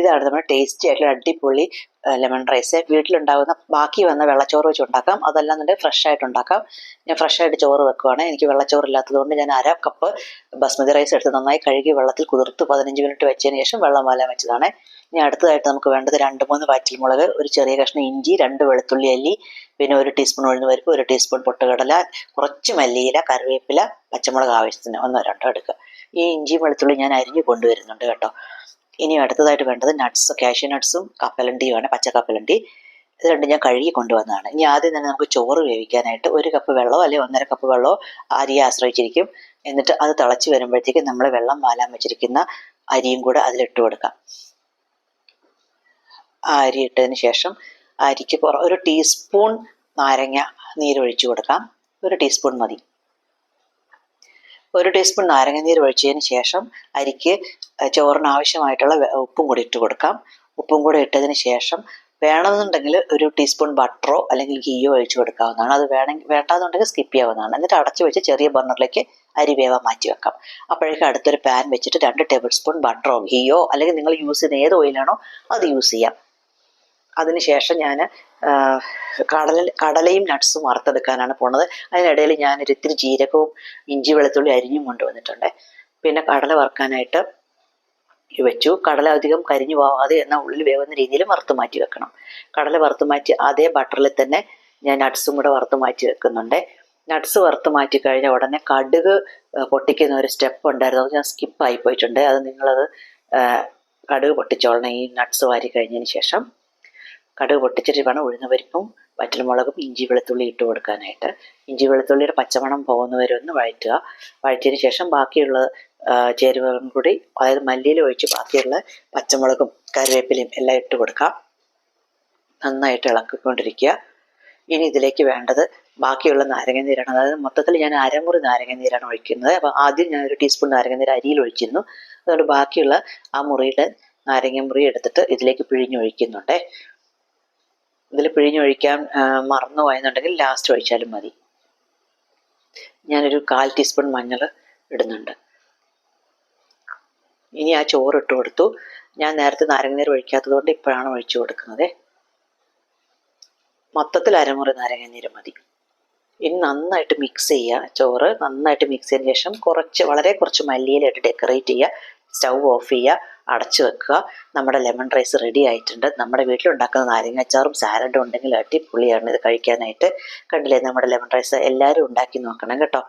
ഇതാണ് നമ്മുടെ ടേസ്റ്റി ആയിട്ടുള്ള അടിപൊളി ലെമൺ റൈസ്. വീട്ടിലുണ്ടാകുന്ന ബാക്കി വന്ന വെള്ളച്ചോറ് വെച്ച് ഉണ്ടാക്കാം, അതല്ലാന്നുണ്ടെങ്കിൽ ഫ്രഷ് ആയിട്ട് ഉണ്ടാക്കാം. ഞാൻ ഫ്രഷ് ആയിട്ട് ചോറ് വെക്കുവാണ്. എനിക്ക് വെള്ളച്ചോറ് ഇല്ലാത്തതുകൊണ്ട് ഞാൻ 1/2 കപ്പ് ബസ്മതി റൈസ് എടുത്ത് നന്നായി കഴുകി വെള്ളത്തിൽ കുതിർത്ത് 15 മിനിറ്റ് വെച്ചതിന് ശേഷം വെള്ളം വാലാൻ വെച്ചതാണ്. ഇനി അടുത്തതായിട്ട് നമുക്ക് വേണ്ടത് 2-3 വറ്റൽമുളക്, ഒരു ചെറിയ കഷ്ണം ഇഞ്ചി, 2 വെളുത്തുള്ളി അല്ലി, പിന്നെ 1 ടീസ്പൂൺ ഉഴുന്നുപരിപ്പ്, 1 ടീസ്പൂൺ പൊട്ടുകടല, കുറച്ച് മല്ലിയില, കറിവേപ്പില, പച്ചമുളക് ആവശ്യത്തിന് 1-2 എടുക്കുക. ഈ ഇഞ്ചിയും വെളുത്തുള്ളി ഞാൻ അരിഞ്ഞ് കൊണ്ടുവരുന്നുണ്ട് കേട്ടോ. ഇനി അടുത്തതായിട്ട് വേണ്ടത് നട്ട്സ്, കാഷ്യൂ നട്ട്സും കപ്പലണ്ടിയുമാണ്, പച്ച കപ്പലണ്ടി. ഇത് രണ്ടും ഞാൻ കഴുകി കൊണ്ടുവന്നതാണ്. ഇനി ആദ്യം തന്നെ നമുക്ക് ചോറ് വേവിക്കാനായിട്ട് 1 കപ്പ് വെള്ളമോ അല്ലെങ്കിൽ 1.5 കപ്പ് വെള്ളമോ അരിയെ ആശ്രയിച്ചിരിക്കും. എന്നിട്ട് അത് തിളച്ച് വരുമ്പോഴത്തേക്കും നമ്മൾ വെള്ളം വാലാൻ വെച്ചിരിക്കുന്ന അരിയും കൂടെ അതിലിട്ട് കൊടുക്കാം. ആ അരി ഇട്ടതിന് ശേഷം അരിക്ക് 1 ടീസ്പൂൺ നാരങ്ങ നീരൊഴിച്ചു കൊടുക്കാം. 1 ടീസ്പൂൺ മതി. 1 ടീസ്പൂൺ നാരങ്ങ നീര് ഒഴിച്ചതിന് ശേഷം അരിക്ക് ചോറിന് ആവശ്യമായിട്ടുള്ള ഉപ്പും കൂടി ഇട്ട് കൊടുക്കാം. ഉപ്പും കൂടെ ഇട്ടതിന് ശേഷം വേണമെന്നുണ്ടെങ്കിൽ 1 ടീസ്പൂൺ ബട്ടറോ അല്ലെങ്കിൽ ഗീയോ ഒഴിച്ചു കൊടുക്കാവുന്നതാണ്. അത് വേണ്ടാന്നുണ്ടെങ്കിൽ സ്കിപ്പ് ചെയ്യാവുന്നതാണ്. എന്നിട്ട് അടച്ചു വെച്ച് ചെറിയ ബർണറിലേക്ക് അരി വേവാൻ മാറ്റി വെക്കാം. അപ്പോഴേക്കും അടുത്തൊരു പാൻ വെച്ചിട്ട് 2 ടേബിൾ സ്പൂൺ ബട്ടറോ ഗീയോ അല്ലെങ്കിൽ നിങ്ങൾ യൂസ് ചെയ്യുന്ന ഏത് ഓയിലാണോ അത് യൂസ് ചെയ്യാം. അതിനുശേഷം ഞാൻ കടലയും നട്ട്സും വറുത്തെടുക്കാനാണ് പോണത്. അതിനിടയിൽ ഞാനൊരു ഇത്തിരി ജീരകവും ഇഞ്ചി വെളുത്തുള്ളി അരിഞ്ഞും കൊണ്ടുവന്നിട്ടുണ്ട്. പിന്നെ കടല വറുക്കാനായിട്ട് വെച്ചു. കടല അധികം കരിഞ്ഞു പോവാതെ എന്നാൽ ഉള്ളിൽ വേവുന്ന രീതിയിൽ വറുത്ത് മാറ്റി വെക്കണം. കടല വറുത്ത് മാറ്റി അതേ ബട്ടറിൽ തന്നെ ഞാൻ നട്ട്സും കൂടെ വറുത്ത് മാറ്റി വെക്കുന്നുണ്ട്. നട്ട്സ് വറുത്ത് മാറ്റി കഴിഞ്ഞ ഉടനെ കടുക് പൊട്ടിക്കുന്ന ഒരു സ്റ്റെപ്പ് ഉണ്ടായിരുന്നു, അത് ഞാൻ സ്കിപ്പായി പോയിട്ടുണ്ട്. അത് നിങ്ങളത് കടുക് പൊട്ടിച്ചോളണം. ഈ നട്ട്സ് വാരി കഴിഞ്ഞതിന് ശേഷം കടുക് പൊട്ടിച്ചിട്ട് വേണം ഉഴുന്നുപരിപ്പും വറ്റൽമുളകും ഇഞ്ചി വെളുത്തുള്ളി ഇട്ട് കൊടുക്കാനായിട്ട്. ഇഞ്ചി വെളുത്തുള്ളിയുടെ പച്ചമണം പോകുന്നവരെ ഒന്ന് വഴറ്റുക. വഴറ്റിയതിന് ശേഷം ബാക്കിയുള്ള ചേരുവകളും കൂടി, അതായത് മല്ലിയില ഒഴിച്ച് ബാക്കിയുള്ള പച്ചമുളകും കറിവേപ്പിലയും എല്ലാം ഇട്ട് കൊടുക്കാം. നന്നായിട്ട് ഇളക്കിക്കൊണ്ടിരിക്കുക. ഇനി ഇതിലേക്ക് വേണ്ടത് ബാക്കിയുള്ള നാരങ്ങ നീരാണ്. അതായത് മൊത്തത്തിൽ ഞാൻ അരമുറി നാരങ്ങ നീരാണ് ഒഴിക്കുന്നത്. അപ്പോൾ ആദ്യം ഞാൻ 1 ടീസ്പൂൺ നാരങ്ങ നീര് അരിയിൽ ഒഴിച്ചിരുന്നു. അതുകൊണ്ട് ബാക്കിയുള്ള ആ മുറിയുടെ നാരങ്ങ മുറി എടുത്തിട്ട് ഇതിലേക്ക് പിഴിഞ്ഞൊഴിക്കുന്നുണ്ട്. ഇതിൽ പിഴിഞ്ഞൊഴിക്കാൻ മറന്നു പോയെന്നുണ്ടെങ്കിൽ ലാസ്റ്റ് ഒഴിച്ചാലും മതി. ഞാനൊരു 1/4 ടീസ്പൂൺ മഞ്ഞൾ ഇടുന്നുണ്ട്. ഇനി ആ ചോറ് ഇട്ട് കൊടുത്തു. ഞാൻ നേരത്തെ നാരങ്ങനീര് ഒഴിക്കാത്തത് കൊണ്ട് ഇപ്പോഴാണ് ഒഴിച്ചു കൊടുക്കുന്നത്. മൊത്തത്തിൽ അരമുറി നാരങ്ങനീര് മതി. ഇനി നന്നായിട്ട് മിക്സ് ചെയ്യുക. ചോറ് നന്നായിട്ട് മിക്സ് ചെയ്തതിന് ശേഷം വളരെ കുറച്ച് മല്ലിയിലയിട്ട് ഡെക്കറേറ്റ് ചെയ്യുക. സ്റ്റൗ ഓഫ് ചെയ്യുക, അടച്ചു വെക്കുക. നമ്മുടെ ലെമൺ റൈസ് റെഡി ആയിട്ടുണ്ട്. നമ്മുടെ വീട്ടിലുണ്ടാക്കുന്ന നാരങ്ങാച്ചാറും സാലഡും ഉണ്ടെങ്കിൽ അടിപൊളിയാണ് ഇത് കഴിക്കാനായിട്ട്. കണ്ടില്ലേ നമ്മുടെ ലെമൺ റൈസ്? എല്ലാവരും ഉണ്ടാക്കി നോക്കണം കേട്ടോ.